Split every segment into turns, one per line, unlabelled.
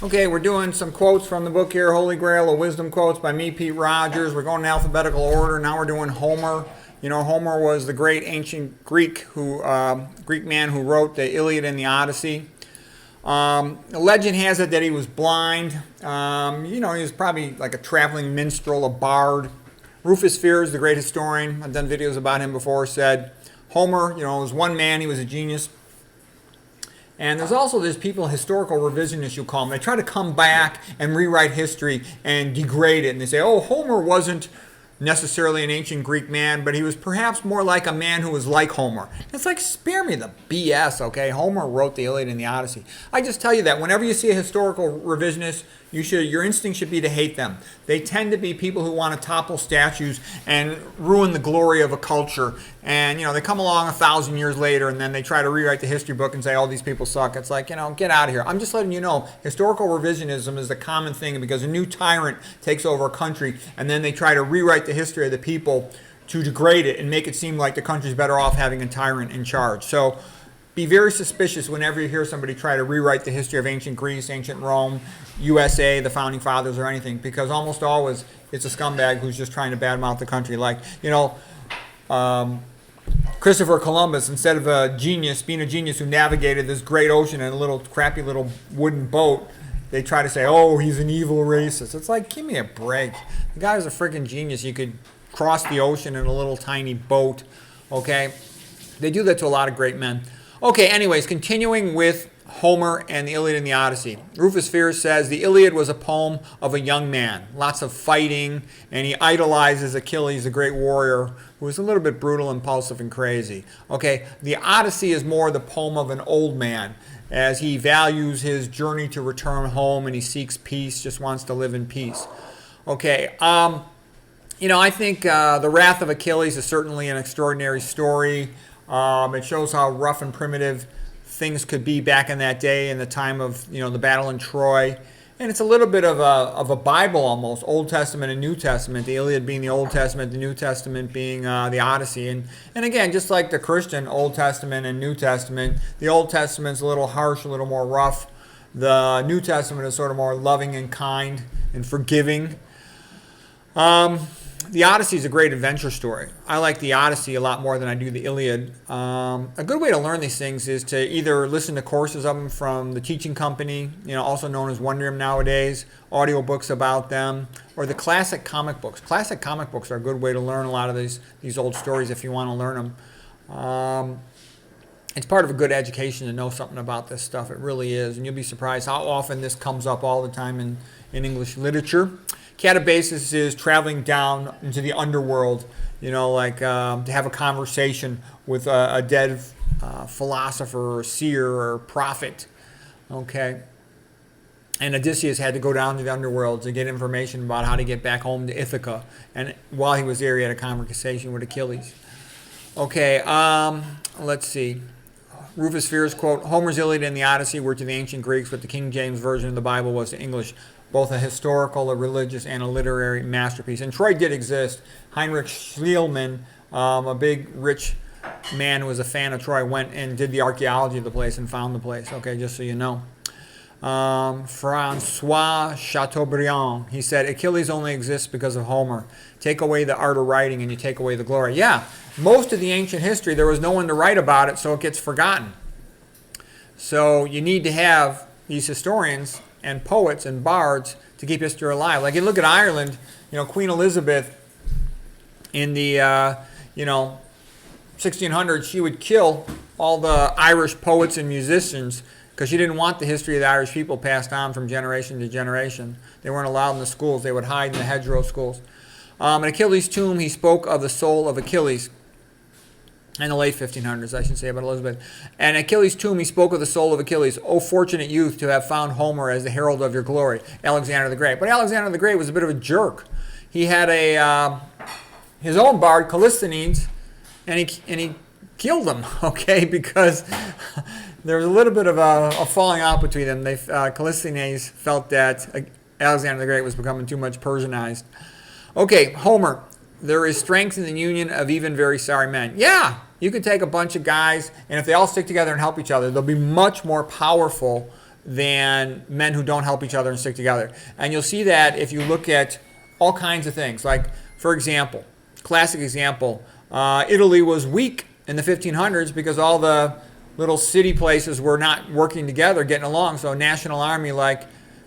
Okay, we're doing some quotes from the book here, Holy Grail of Wisdom Quotes by me, Pete Rogers. We're going in alphabetical order. Now we're doing Homer. You know, Homer was the great ancient Greek man who wrote the Iliad and the Odyssey. The legend has it that he was blind. He was probably like a traveling minstrel, a bard. Rufus Fears, the great historian, I've done videos about him before, said Homer, was one man, he was a genius. And there's also these people, historical revisionists, you call them. They try to come back and rewrite history and degrade it. And they say, oh, Homer wasn't necessarily an ancient Greek man, but he was perhaps more like a man who was like Homer. It's like, spare me the BS, okay? Homer wrote the Iliad and the Odyssey. I just tell you that whenever you see a historical revisionist, your instinct should be to hate them. They tend to be people who want to topple statues and ruin the glory of a culture. And, they come along 1,000 years later and then they try to rewrite the history book and say, oh, these people suck. It's like, get out of here. I'm just letting you know, historical revisionism is the common thing because a new tyrant takes over a country and then they try to rewrite the history of the people to degrade it and make it seem like the country's better off having a tyrant in charge. So be very suspicious whenever you hear somebody try to rewrite the history of ancient Greece, ancient Rome, USA, the founding fathers, or anything, because almost always it's a scumbag who's just trying to badmouth the country. Like, Christopher Columbus, instead of being a genius who navigated this great ocean in a little crappy little wooden boat, they try to say, oh, he's an evil racist. It's like, give me a break. The guy was a freaking genius. He could cross the ocean in a little tiny boat, okay? They do that to a lot of great men. Okay, anyways, continuing with Homer and the Iliad and the Odyssey. Rufus Fears says the Iliad was a poem of a young man. Lots of fighting, and he idolizes Achilles, the great warrior, who was a little bit brutal, impulsive, and crazy. Okay, the Odyssey is more the poem of an old man, as he values his journey to return home and he seeks peace, just wants to live in peace. Okay, I think The Wrath of Achilles is certainly an extraordinary story. It shows how rough and primitive things could be back in that day in the time of the battle in Troy. And it's a little bit of a Bible almost, Old Testament and New Testament, the Iliad being the Old Testament, the New Testament being the Odyssey. And again, just like the Christian Old Testament and New Testament, the Old Testament's a little harsh, a little more rough. The New Testament is sort of more loving and kind and forgiving. The Odyssey is a great adventure story. I like the Odyssey a lot more than I do the Iliad. A good way to learn these things is to either listen to courses of them from the teaching company, also known as Wondrium nowadays, audiobooks about them, or the classic comic books. Classic comic books are a good way to learn a lot of these old stories if you want to learn them. It's part of a good education to know something about this stuff. It really is. And you'll be surprised how often this comes up all the time in English literature. Catabasis is traveling down into the underworld, to have a conversation with a dead philosopher or seer or prophet, okay? And Odysseus had to go down to the underworld to get information about how to get back home to Ithaca. And while he was there, he had a conversation with Achilles. Okay, let's see. Rufus Fears quote, Homer's Iliad and the Odyssey were to the ancient Greeks what the King James Version of the Bible was to English, both a historical, a religious, and a literary masterpiece. And Troy did exist. Heinrich Schliemann, a big, rich man who was a fan of Troy, went and did the archaeology of the place and found the place, okay, just so you know. Francois Chateaubriand, he said, Achilles only exists because of Homer. Take away the art of writing and you take away the glory. Yeah, most of the ancient history, there was no one to write about it, so it gets forgotten. So you need to have these historians and poets and bards to keep history alive. Like you look at Ireland, Queen Elizabeth in the 1600s, she would kill all the Irish poets and musicians because she didn't want the history of the Irish people passed on from generation to generation. They weren't allowed in the schools. They would hide in the hedgerow schools. At Achilles' tomb, he spoke of the soul of Achilles. In the late 1500s, I should say, about Elizabeth. And Achilles' tomb, he spoke of the soul of Achilles. O fortunate youth to have found Homer as the herald of your glory, Alexander the Great. But Alexander the Great was a bit of a jerk. He had his own bard, Callisthenes, and he killed him, okay, because there was a little bit of a falling out between them. Callisthenes felt that Alexander the Great was becoming too much Persianized. Okay, Homer. There is strength in the union of even very sorry men. Yeah, you can take a bunch of guys, and if they all stick together and help each other, they'll be much more powerful than men who don't help each other and stick together. And you'll see that if you look at all kinds of things. Like, for example, classic example, Italy was weak in the 1500s because all the little city places were not working together, getting along. So a national army like,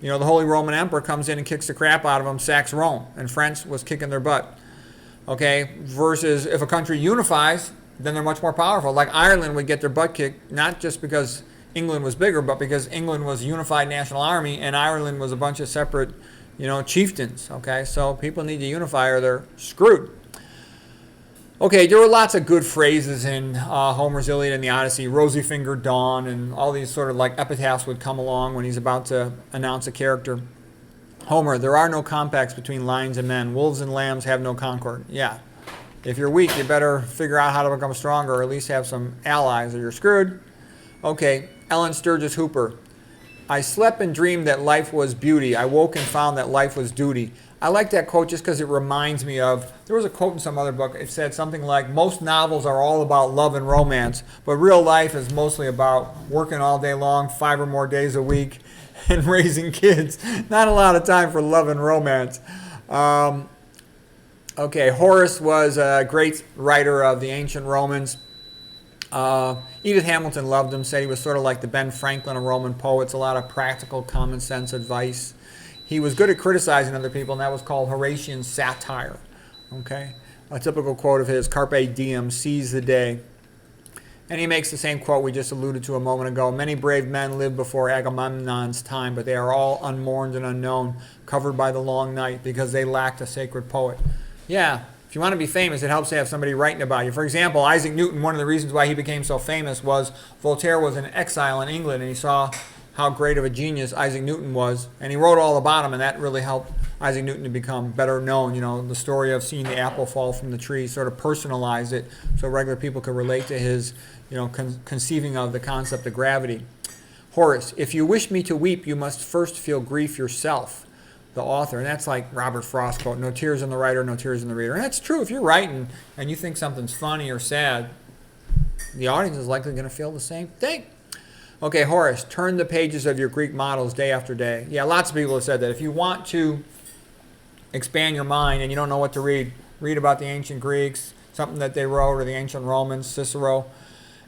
the Holy Roman Emperor comes in and kicks the crap out of them, sacks Rome, and France was kicking their butt. Okay, versus if a country unifies, then they're much more powerful. Like Ireland would get their butt kicked, not just because England was bigger, but because England was a unified national army and Ireland was a bunch of separate, chieftains. Okay, so people need to unify or they're screwed. Okay, there were lots of good phrases in Homer's Iliad and the Odyssey. Rosy-fingered dawn and all these sort of like epitaphs would come along when he's about to announce a character. Homer, there are no compacts between lions and men. Wolves and lambs have no concord. Yeah. If you're weak, you better figure out how to become stronger or at least have some allies or you're screwed. Okay, Ellen Sturgis Hooper. I slept and dreamed that life was beauty. I woke and found that life was duty. I like that quote just because it reminds me of, there was a quote in some other book. It said something like, most novels are all about love and romance, but real life is mostly about working all day long, 5 or more days a week, and raising kids. Not a lot of time for love and romance. Okay, Horace was a great writer of the ancient Romans. Edith Hamilton loved him, said he was sort of like the Ben Franklin of Roman poets, a lot of practical, common sense advice. He was good at criticizing other people, and that was called Horatian satire. Okay, a typical quote of his, Carpe diem, seize the day. And he makes the same quote we just alluded to a moment ago. Many brave men lived before Agamemnon's time, but they are all unmourned and unknown, covered by the long night, because they lacked a sacred poet. Yeah, if you want to be famous, it helps to have somebody writing about you. For example, Isaac Newton, one of the reasons why he became so famous was Voltaire was in exile in England, and he saw how great of a genius Isaac Newton was, and he wrote all about him, and that really helped Isaac Newton to become better known. The story of seeing the apple fall from the tree sort of personalized it so regular people could relate to his, conceiving of the concept of gravity. Horace, if you wish me to weep, you must first feel grief yourself. The author, and that's like Robert Frost quote, no tears in the writer, no tears in the reader. And that's true. If you're writing and you think something's funny or sad, the audience is likely going to feel the same thing. Okay, Horace, turn the pages of your Greek models day after day. Yeah, lots of people have said that. If you want to expand your mind and you don't know what to read about the ancient Greeks, something that they wrote, or the ancient Romans, Cicero.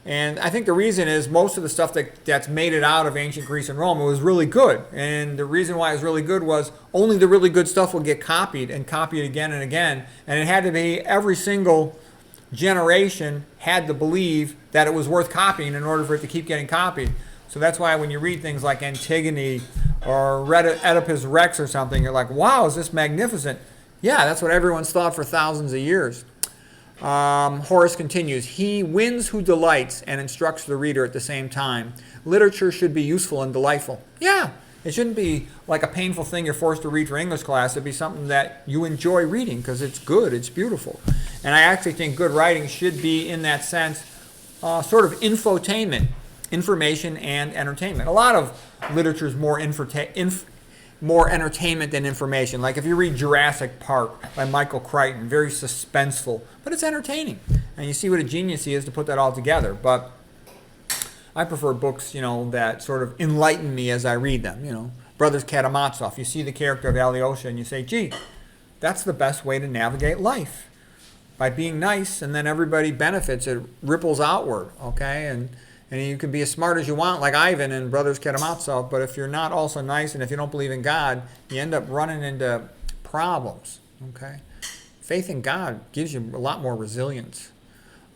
And I think the reason is most of the stuff that's made it out of ancient Greece and Rome was really good. And the reason why it was really good was only the really good stuff would get copied and copied again and again. And it had to be every single generation had to believe that it was worth copying in order for it to keep getting copied. So that's why when you read things like Antigone or Oedipus Rex or something, you're like, wow, is this magnificent? Yeah, that's what everyone's thought for thousands of years. Horace continues, he wins who delights and instructs the reader at the same time. Literature should be useful and delightful. Yeah, it shouldn't be like a painful thing you're forced to read for English class. It'd be something that you enjoy reading because it's good, it's beautiful. And I actually think good writing should be, in that sense, sort of infotainment, information and entertainment. A lot of literature is more entertainment than information. Like if you read Jurassic Park by Michael Crichton, very suspenseful, but it's entertaining. And you see what a genius he is to put that all together. But I prefer books, that sort of enlighten me as I read them. Brothers Karamazov, you see the character of Alyosha and you say, gee, that's the best way to navigate life. By being nice, and then everybody benefits. It ripples outward, okay? And you can be as smart as you want, like Ivan in Brothers Karamazov, but if you're not also nice and if you don't believe in God, you end up running into problems, okay? Faith in God gives you a lot more resilience.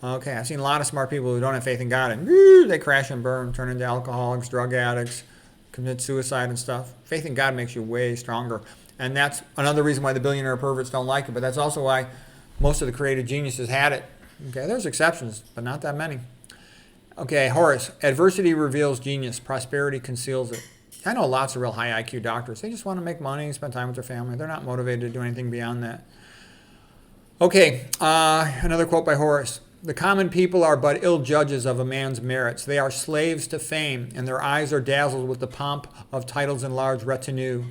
Okay, I've seen a lot of smart people who don't have faith in God, and they crash and burn, turn into alcoholics, drug addicts, commit suicide and stuff. Faith in God makes you way stronger. And that's another reason why the billionaire perverts don't like it, but that's also why most of the creative geniuses had it. Okay, there's exceptions, but not that many. Okay, Horace, adversity reveals genius, prosperity conceals it. I know lots of real high IQ doctors. They just want to make money, spend time with their family. They're not motivated to do anything beyond that. Okay, another quote by Horace. The common people are but ill judges of a man's merits. They are slaves to fame, and their eyes are dazzled with the pomp of titles and large retinue.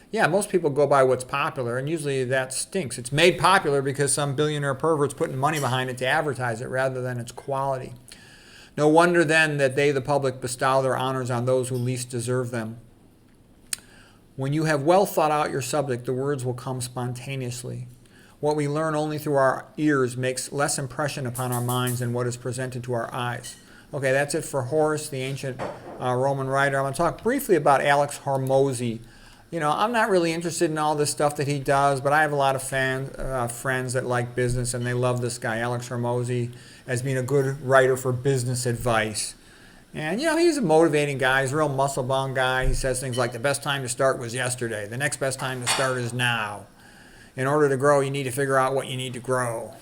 Yeah, most people go by what's popular, and usually that stinks. It's made popular because some billionaire pervert's putting money behind it to advertise it rather than its quality. No wonder then that they, the public, bestow their honors on those who least deserve them. When you have well thought out your subject, the words will come spontaneously. What we learn only through our ears makes less impression upon our minds than what is presented to our eyes. Okay, that's it for Horace, the ancient Roman writer. I'm going to talk briefly about Alex Hormozy. You know, I'm not really interested in all this stuff that he does, but I have a lot of friends that like business, and they love this guy, Alex Hormozy, as being a good writer for business advice. And, you know, he's a motivating guy. He's a real muscle-bound guy. He says things like, the best time to start was yesterday. The next best time to start is now. In order to grow, you need to figure out what you need to grow.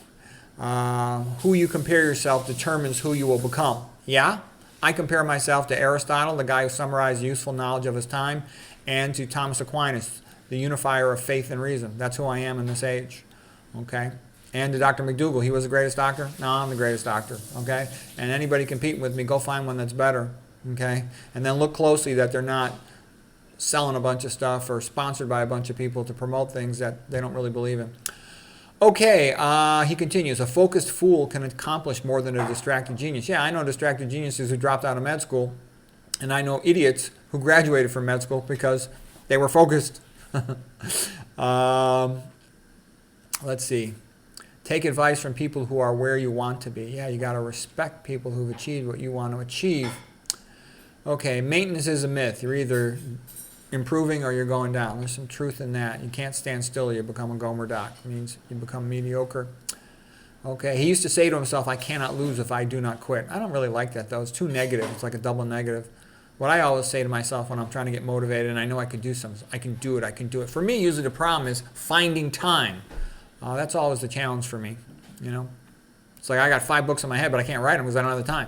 Who you compare yourself determines who you will become. Yeah, I compare myself to Aristotle, the guy who summarized useful knowledge of his time, and to Thomas Aquinas, the unifier of faith and reason. That's who I am in this age. Okay? And to Dr. McDougall. He was the greatest doctor? No, I'm the greatest doctor. Okay? And anybody competing with me, go find one that's better. Okay? And then look closely that they're not selling a bunch of stuff or sponsored by a bunch of people to promote things that they don't really believe in. Okay, he continues, a focused fool can accomplish more than a distracted genius. Yeah, I know distracted geniuses who dropped out of med school, and I know idiots who graduated from med school because they were focused. Let's see. Take advice from people who are where you want to be. Yeah, you got to respect people who've achieved what you want to achieve. Okay, maintenance is a myth. You're either improving or you're going down. There's some truth in that. You can't stand still or you become a Gomer Doc. It means you become mediocre. Okay, he used to say to himself, I cannot lose if I do not quit. I don't really like that, though. It's too negative. It's like a double negative. What I always say to myself when I'm trying to get motivated and I know I can do something, I can do it. For me, usually the problem is finding time. That's always the challenge for me, you know. It's like I got 5 books in my head, but I can't write them because I don't have the time.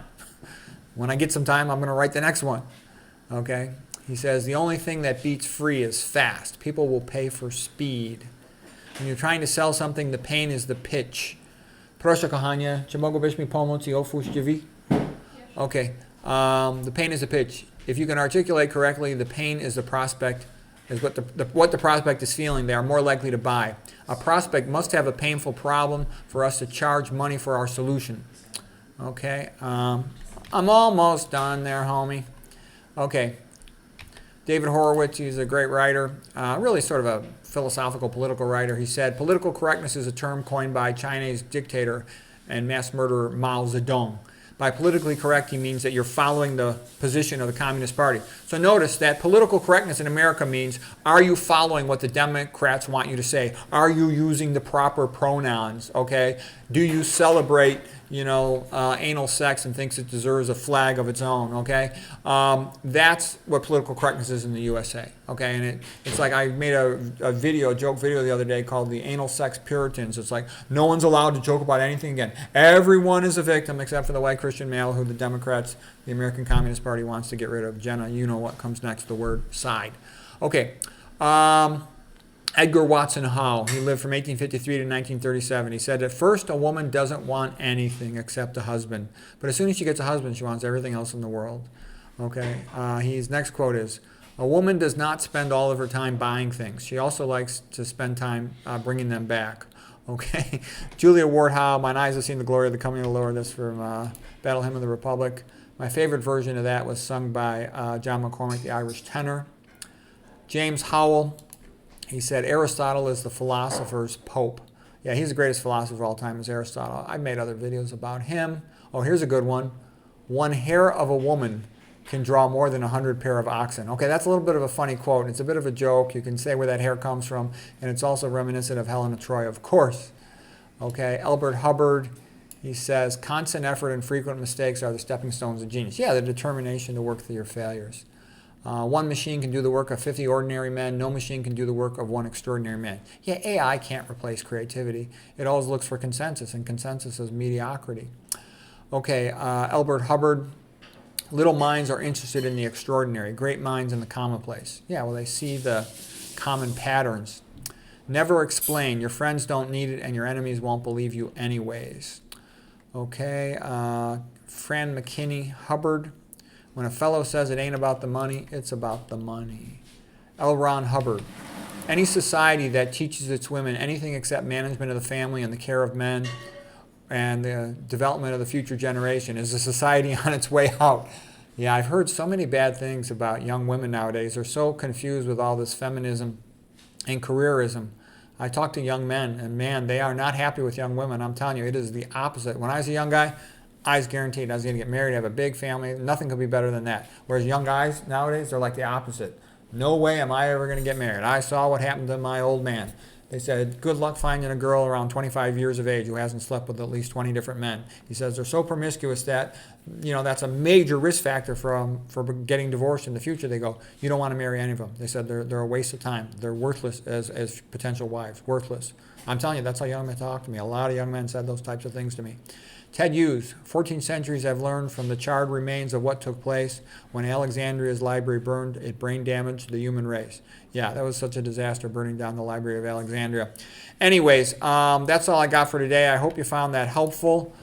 When I get some time, I'm going to write the next one. Okay? He says, the only thing that beats free is fast. People will pay for speed. When you're trying to sell something, the pain is the pitch. Proszę kochanie, czy mogłybyś mi pomóc I otwórz drzwi? Okay. The pain is the pitch. If you can articulate correctly, the pain is the prospect, is what the prospect is feeling. They are more likely to buy. A prospect must have a painful problem for us to charge money for our solution. Okay. I'm almost done there, homie. Okay. David Horowitz, he's a great writer, really sort of a philosophical political writer. He said, political correctness is a term coined by Chinese dictator and mass murderer Mao Zedong. By politically correct, he means that you're following the position of the Communist Party. So notice that political correctness in America means, are you following what the Democrats want you to say? Are you using the proper pronouns? Okay? Do you celebrate, anal sex and thinks it deserves a flag of its own? Okay? That's what political correctness is in the USA. Okay? And it's like I made a joke video the other day called the Anal Sex Puritans. It's like no one's allowed to joke about anything again. Everyone is a victim except for the white Christian male who the Democrats, the American Communist Party, wants to get rid of. Jenna, you know what comes next, the word side. Okay. Edgar Watson Howe, he lived from 1853 to 1937. He said, at first, a woman doesn't want anything except a husband. But as soon as she gets a husband, she wants everything else in the world. Okay. His next quote is, a woman does not spend all of her time buying things. She also likes to spend time bringing them back. Okay. Julia Ward Howe, mine eyes have seen the glory of the coming of the Lord. That's from Battle Hymn of the Republic. My favorite version of that was sung by John McCormick, the Irish tenor. James Howell, he said, Aristotle is the philosopher's pope. Yeah, he's the greatest philosopher of all time, is Aristotle. I've made other videos about him. Oh, here's a good one. One hair of a woman can draw more than 100 pair of oxen. Okay, that's a little bit of a funny quote. It's a bit of a joke. You can say where that hair comes from, and it's also reminiscent of Helen of Troy, of course. Okay, Albert Hubbard, he says, constant effort and frequent mistakes are the stepping stones of genius. Yeah, the determination to work through your failures. One machine can do the work of 50 ordinary men. No machine can do the work of one extraordinary man. Yeah, AI can't replace creativity. It always looks for consensus, and consensus is mediocrity. Okay, Albert Hubbard, little minds are interested in the extraordinary, great minds in the commonplace. Yeah, well, they see the common patterns. Never explain. Your friends don't need it, and your enemies won't believe you anyways. Okay, Fran McKinney Hubbard. When a fellow says it ain't about the money, it's about the money. L. Ron Hubbard. Any society that teaches its women anything except management of the family and the care of men and the development of the future generation? Is the society on its way out? Yeah, I've heard so many bad things about young women nowadays. They're so confused with all this feminism and careerism. I talk to young men, and man, they are not happy with young women. I'm telling you, it is the opposite. When I was a young guy, I was guaranteed I was going to get married, have a big family. Nothing could be better than that. Whereas young guys nowadays, they're like the opposite. No way am I ever going to get married. I saw what happened to my old man. They said, good luck finding a girl around 25 years of age who hasn't slept with at least 20 different men. He says they're so promiscuous that, that's a major risk factor for getting divorced in the future. They go, you don't want to marry any of them. They said they're a waste of time. They're worthless as potential wives, worthless. I'm telling you, that's how young men talk to me. A lot of young men said those types of things to me. Ted Hughes, 14 centuries have learned from the charred remains of what took place when Alexandria's library burned. It brain damaged the human race. Yeah, that was such a disaster, burning down the Library of Alexandria. Anyways, that's all I got for today. I hope you found that helpful.